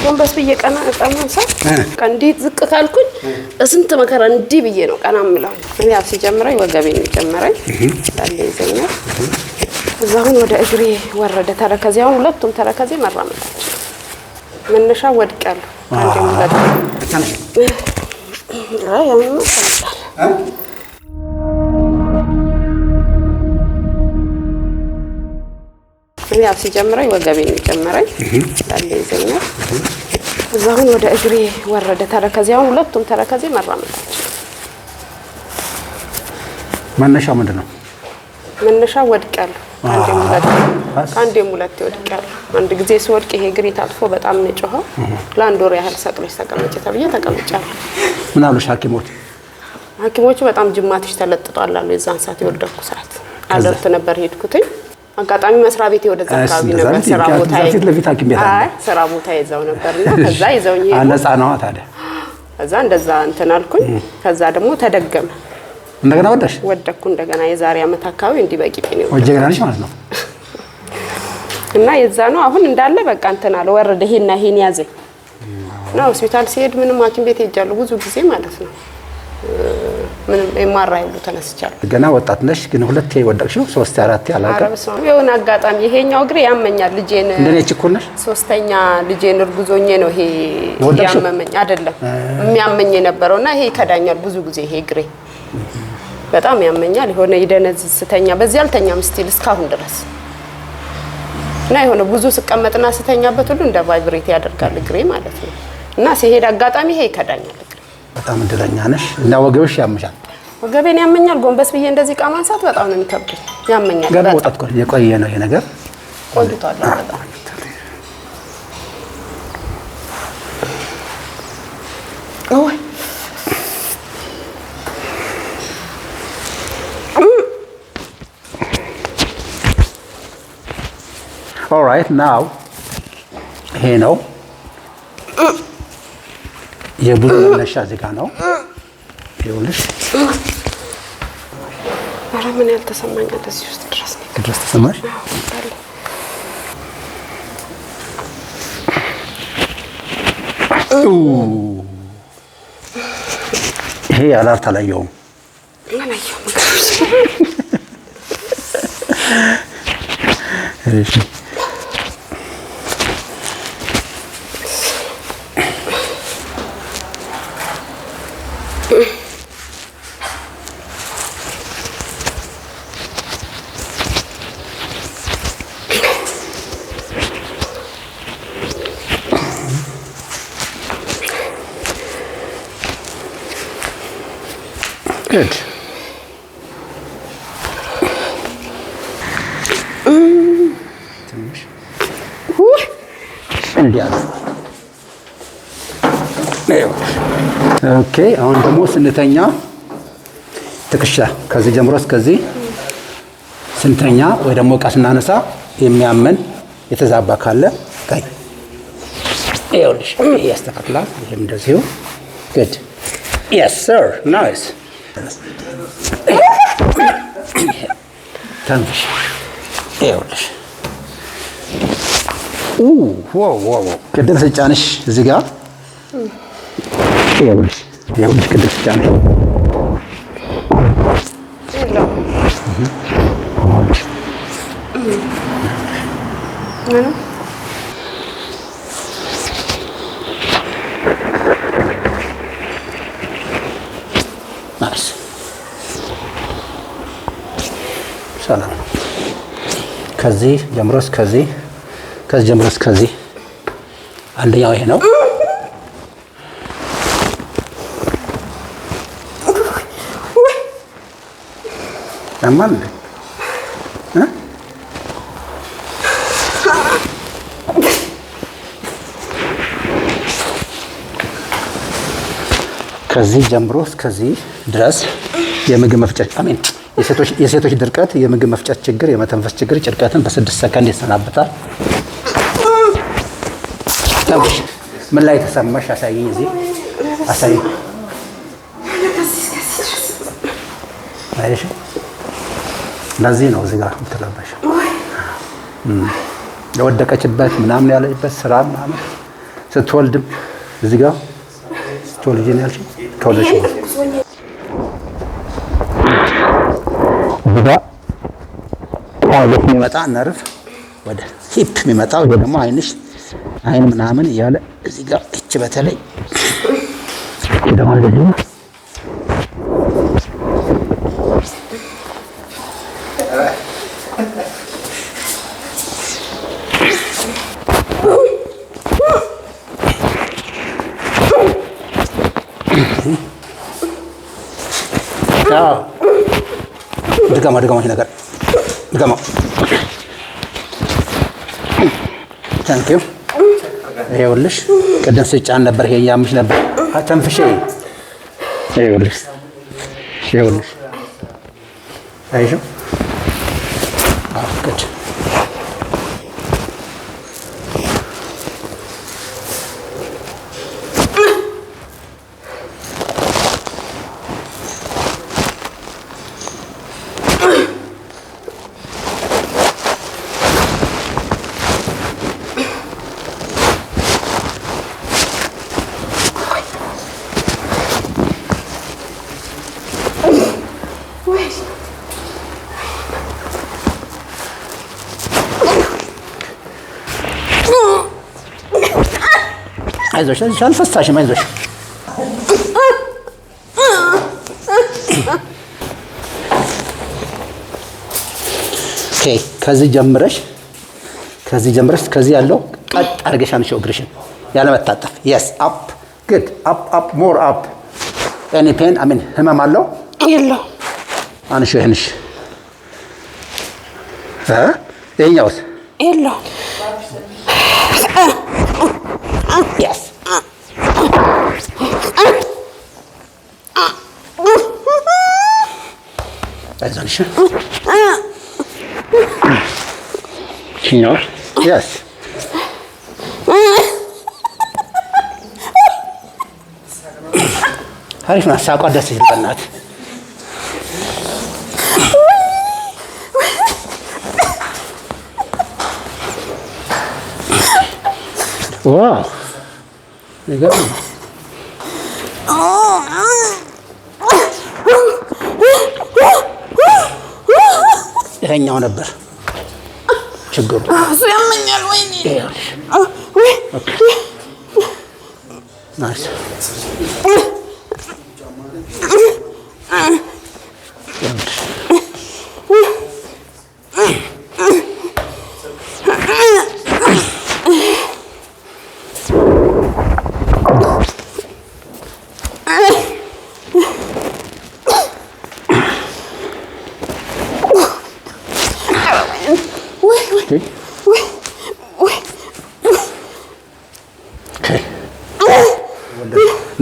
ጎንበስ ብዬ ቀና ቀናንሳ እንዴት ዝቅ ካልኩኝ በስንት መከራ እንዲህ ብዬ ነው ቀና ምለው እኔ ያው ሲጀምረኝ ወገቤን ጀመረኝ ታዲያ ይዘኛል እዛውን ወደ እግሬ ወረደ ተረከዚያው ሁለቱም ተረከዚ መራመዳች መነሻ ወድቃለሁ አንዴ ሙላት ያው ነው ያው ሲጀምረኝ ወገቤን ጀመረኝ ታዲያ ይዘኛል እዛውን ወደ እግሬ ወረደ ተረከዚያው ሁለቱም ተረከዚ መራመዳች መነሻው ምንድነው መነሻ ወድቃለሁ አንዴ ሙላት ወድቃለሁ አንድ ጊዜ ስወድቅ ይሄ እግሬ ታጥፎ በጣም ነው ጮኸው ለአንድ ወር ያህል ሰቅሎሽ ተቀመጨ ተብዬ ተቀመጫለሁ ምን አሉሽ ሐኪሞቹ በጣም ጅማትሽ ተለጥጧል አሉ የዛን ሰዓት የወደኩ ሰዓት አደርት ነበር ሄድኩትኝ አጋጣሚ መስራ ቤቴ ወደዛ አካባቢ ነበር ስራ ቦታ ይዘው ነበርና ከዛ ይዘውኝ አነጻ ነው ታዲያ ከዛ እንደዛ እንትን አልኩኝ ከዛ ደግሞ ተደገመ እንደገና ወደኩ እንደገና የዛሬ አመት አካባቢ እንዲ በቂጤ ነው ወጀገናሽ ማለት ነው እና የዛ ነው አሁን እንዳለ በቃ እንትን አለ ወረደ ይሄን ያዘኝ ነው ሆስፒታል ሲሄድ ምንም ሐኪም ቤት ሄጃለሁ ብዙ ጊዜ ማለት ነው ምንም ኤምአርአይ ሁሉ ተነስቻለሁ ገና ወጣት ነሽ ግን ሁለቴ ወደቅሽው 3 4 አላቀ የሆነ አጋጣሚ ይሄኛው እግሬ ያመኛል ልጄን እንደኔ ችኩልነሽ ሶስተኛ ልጄን እርጉዞኜ ነው ይሄ ያመመኝ አይደለም የሚያመኝ ነበርውና ይሄ ይከዳኛል ብዙ ጊዜ ይሄ እግሬ በጣም ያመኛል የሆነ ይደነዝስተኛ በዚህ አልተኛም ስቲል እስካሁን ድረስ እና የሆነ ብዙ ስቀመጥና ስተኛበት ሁሉ እንደ ቫይብሬት ያደርጋል እግሬ ማለት ነው እና ሲሄድ አጋጣሚ ይሄ ይከዳኛል በጣም እንደለኛ ነሽ እና ወገብሽ ያምሻል ወገቤን ያመኛል ጎንበስ ብዬ እንደዚህ ቃማንሳት በጣም ነው የሚከብደኝ ያመኛል ገና ወጣት ቆይ የቆየ ነው ይሄ ነገር ቆይቷል በጣም ኦይ All right, now ይሄ ነው የብዙ መነሻ እዚህ ጋር ነው ይኸውልሽ ኧረ ምን ያልተሰማኝ እንደዚህ ውስጥ ድረስ ተሰማሽ ይሄ አላርት አላየውም እሺ Good. ኦኬ አሁን ደግሞ ስንተኛ ትክሻ ከዚህ ጀምሮ እስከዚህ ስንተኛ ወይ ደግሞ ዕቃ ስናነሳ የሚያመን የተዛባ ካለ ታይ ይኸውልሽ ያስተካክላል ይሄም እንደዚሁ good yes sir nice ተንፍሽ ይኸውልሽ ዋው ቅድም ስጫንሽ እዚህ ጋር ይኸውልሽ ቅድም ስጫንሽ ሰላም ከዚህ ጀምሮ እስከዚህ ከዚህ ጀምሮ እስከዚህ አንደኛው ይሄ ነው አማን ከዚህ ጀምሮ እስከዚህ ድረስ የምግብ መፍጨት አሜን የሴቶች ድርቀት የምግብ መፍጨት ችግር የመተንፈስ ችግር ጭርቀትን በ6 ሰከንድ ይሰናበታል ምን ላይ ተሰማሽ አሳይኝ እዚህ አሳይኝ አይሽ ለዚህ ነው እዚህ ጋር ተለበሽ የወደቀችበት ምናምን ያለችበት ስራ ምናምን ስትወልድም እዚህ ጋር ስትወልጂ ነው ያልሽኝ? ከወለድሽ ወደ የሚመጣ ነርቭ ወደ ሂፕ የሚመጣው ወይ ደግሞ አይን ምናምን እያለ እዚህ ጋር እቺ በተለይ ደግሞ እንደዚህ ድገማ ነገር ድገማ። ታንኪዩ። ይኸውልሽ ቅድም ስጫን ነበር፣ ይሄ ያምሽ ነበር። አተንፍሽ። ይኸውልሽ አይጆ አፍከት አይዞሽ አልፈሳሽም። አይዞሽ ኦኬ። ከዚህ ጀምረሽ ከዚህ ያለው ቀጥ አድርገሽ አንሺው እግርሽን ያለ መታጠፍ። የስ አፕ ጉድ አፕ ሞር አፕ። ኤኒ ፔን አሚን ህመም አለው የለው? አንሺው ይሄንሽ ይሄኛውስ የለው? Yes. አይዞሽ Signor? Yes. አሪፍ ናት። ሳቋ ደስ ይል በእናትህ። ዋው ይገርም። ይሄኛው ነበር ችግሩ። እሱ ያመኛል። ወይኔ ናይስ።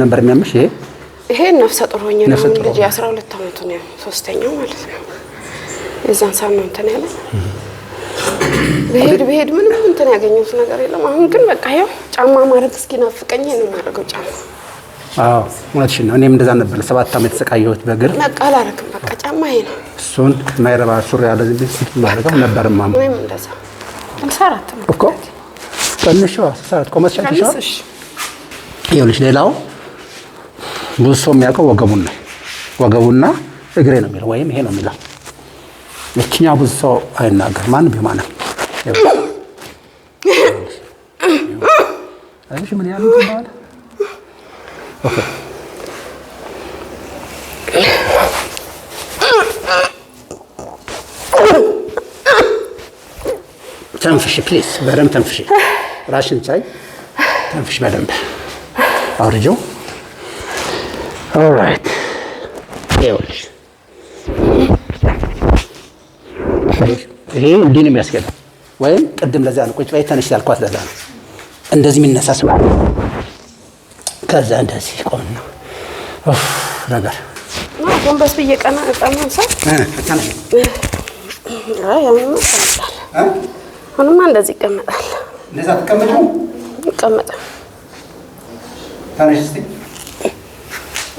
ነበር የሚያምሽ ይሄ ነፍሰ ጡር ሆኜ ነው ልጅ 12 አመቱ ነው፣ ሶስተኛው ማለት ነው። የዛን ሰዓት ነው እንትን ያለ። በሄድ ምንም እንትን ያገኘሁት ነገር የለም። አሁን ግን በቃ ያው ጫማ ማድረግ እስኪናፍቀኝ ነው የማደርገው ጫማ። አዎ እውነትሽን ነው። እኔም እንደዛ ነበር 7 አመት ተሰቃየሁት በእግር። በቃ አላረክም በቃ ጫማ ይሄ ነው። እሱን ማይረባ ሱሪ ያለ ዝም ማድረግ ነበር ማማ። ወይም እንደዛ እንሰራት ነው እኮ ትንሽ ሰዓት ቆመት ሻንቲሻ። ይኸውልሽ ሌላው ብዙ ሰው የሚያውቀው ወገቡና እግሬ ነው የሚለው፣ ወይም ይሄ ነው የሚለው። የትኛው ብዙ ሰው አይናገር ማን ቢማንም አይሽ ምን ያለው ተባለ። ኦኬ ተንፍሽ ፕሊዝ፣ በደንብ ተንፍሽ። ራሽን ቻይ ተንፍሽ በደንብ አውርጂው። ኦልራይት ይኸውልሽ ይሄ እንዲህ ነው የሚያስኬደው። ወይም ቅድም ለዛ ነው ቁጭ በይ ተነሽ ያልኳት ለዛ ነው እንደዚህ የሚነሳ ሰው ከዛ እንደዚህ ቆምና ነገር ጎንበስ ብዬ ቀና እጣማን ሰዓት ተነሽ። አሁንማ እንደዚህ ይቀመጣል። እንደዛ ተቀመጡ ይቀመጣ። ተነሽ እስቲ።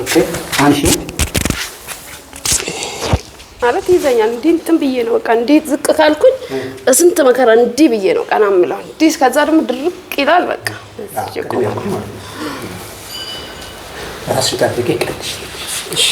ኦኬ አንሺ ማለት ይዘኛል እንዲህ እንትን ብዬ ነው በቃ እንዴት ዝቅ ካልኩኝ በስንት መከራ እንዲህ ብዬ ነው ቀና የምለው እንዲህ ከዛ ደግሞ ድርቅ ይላል በቃ እዚህ ቆም ራስሽ ታድርጌ ቀጥሽ እሺ